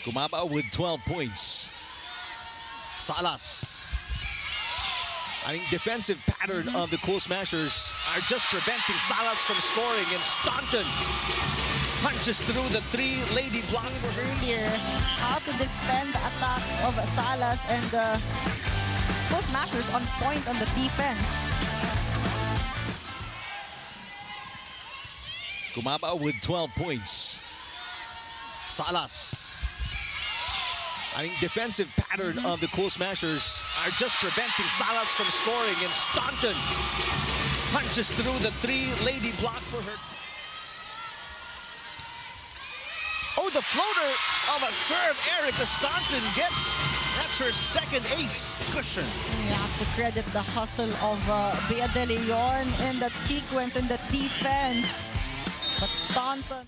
Gumaba with 12 points. Salas. I think defensive pattern of the Cool Smashers are just preventing Salas from scoring, and Staunton punches through the three-lady block earlier. How to defend the attacks of Salas and the Cool Smashers on point on the defense. Gumaba with 12 points. Salas. I think defensive pattern of the Cool Smashers are just preventing Salas from scoring, and Staunton punches through the three-lady block for her. Oh, the floater of a serve. Erica Staunton gets, that's her second ace. Cushion. You have to credit the hustle of Bea De Leon in that sequence in the defense. But Staunton.